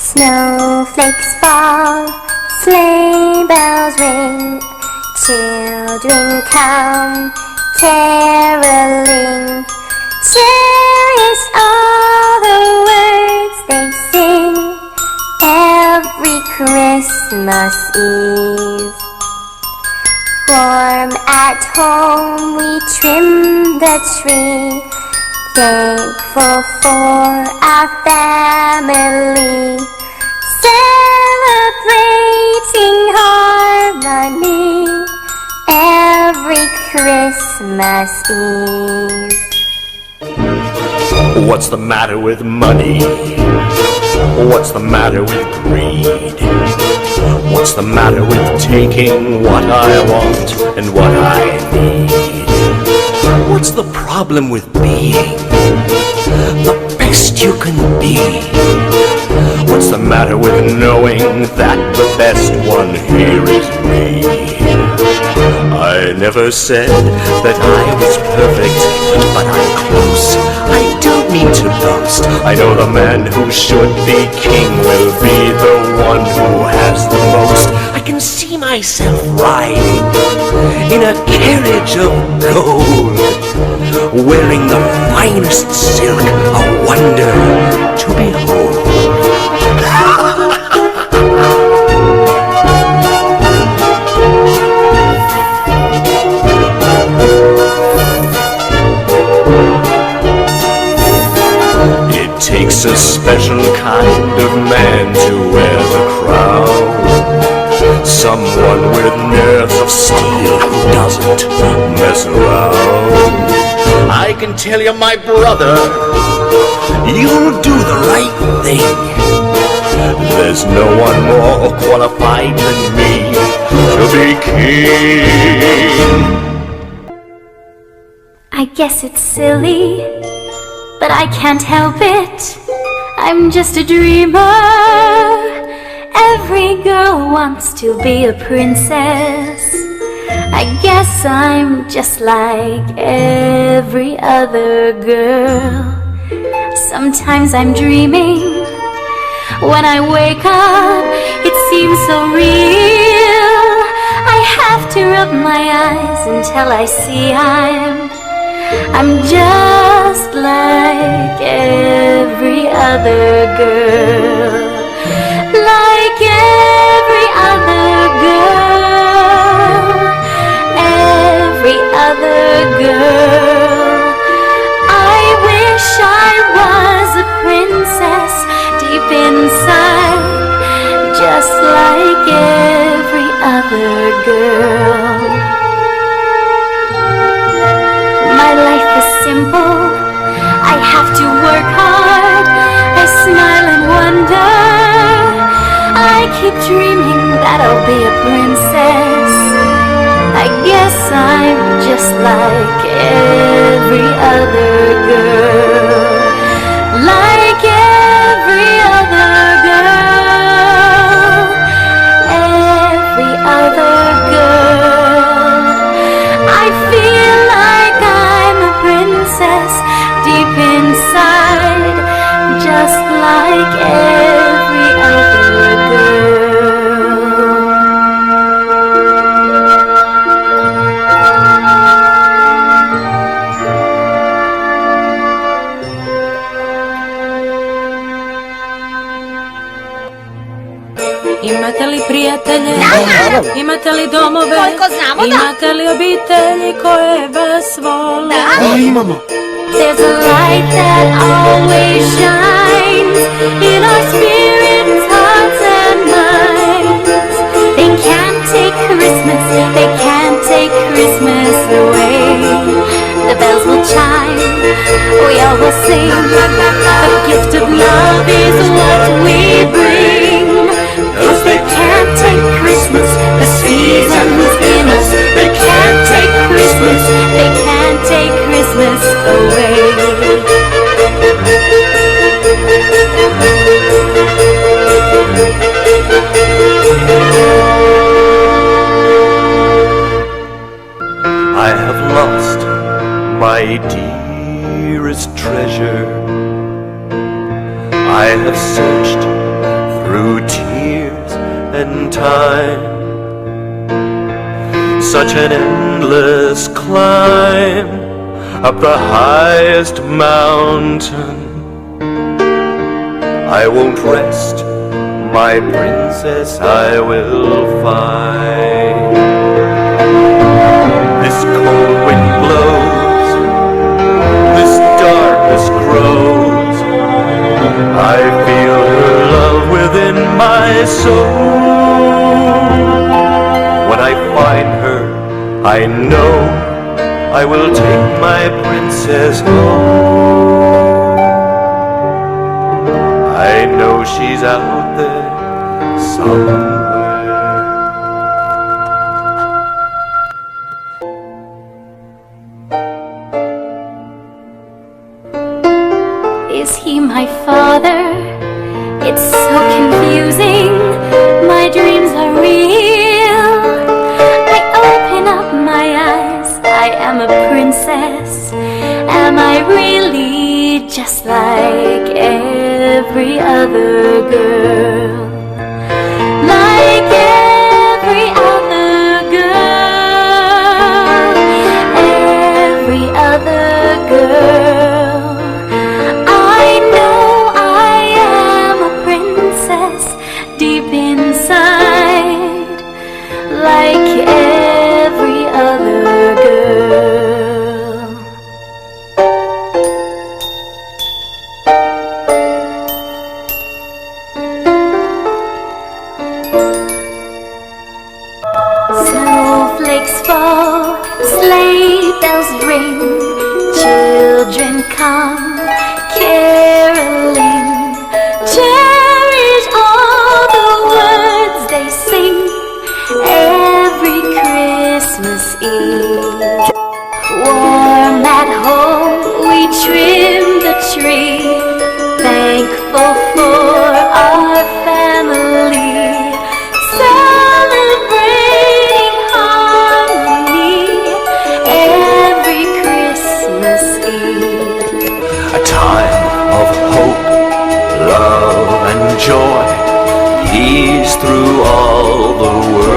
Snowflakes fall, sleigh bells ring, children come caroling. Cherish all the words they sing every Christmas Eve. Warm at home we trim the tree, thankful for our family, celebrating harmony every Christmas Eve. What's the matter with money? What's the matter with greed? What's the matter with taking what I want and what I need? What's the problem with being the best you can be? What's the matter with knowing that the best one here is me? I never said that I was perfect, but I'm close. I don't mean to boast. I know the man who should be king will be the one who has the most. I can see myself riding in a carriage of gold, wearing the finest silk, a wonder to behold. Takes a special kind of man to wear the crown, someone with nerves of steel who doesn't mess around. I can tell you, my brother, you'll do the right thing. There's no one more qualified than me to be king. I guess it's silly, but I can't help it. I'm just a dreamer. Every girl wants to be a princess. I guess I'm just like every other girl. Sometimes I'm dreaming. When I wake up, it seems so real. I have to rub my eyes until I see I'm just like every other girl, like every other girl, every other girl. I wish I was a princess deep inside, just like every other girl. My life is simple, I have to work hard, I smile and wonder. I keep dreaming that I'll be a princess. I guess I'm just like every other girl, like every other girl, every other girl. I feel like I'm a princess deep inside, just like every other girl. Imate li prijatelje? Imate li domove? Koliko znamo, da. Imate li obitelji koje vas vole? Imamo. There's a light that always shines in our spirits, hearts and minds. They can't take Christmas, they can't take Christmas away. The bells will chime, we all will sing. The gift of love is what we bring. 'Cause they can't take Christmas, the season's in us. They can't take Christmas, they can't take Christmas away. I have lost my dearest treasure. I have searched through tears and time. Such an endless climb up the highest mountain. I won't rest, my princess, I will find. This cold wind blows, this darkness grows. I feel her love within my soul. When I find her, I know I will take my princess home. I know she's out there somewhere. Is he my father? It's so confusing. My dreams are real. I open up my eyes. I am a princess. Am I really just like every other girl? Like every other girl. Every other girl. I know I am a princess deep inside, like every other girl. Snowflakes fall, sleigh bells ring, children come caroling. Cherish all the words they sing every Christmas Eve. Warm at home, we trim the tree, thankful for our family, celebrating harmony every Christmas Eve. A time of hope, love and joy, peace through all the world.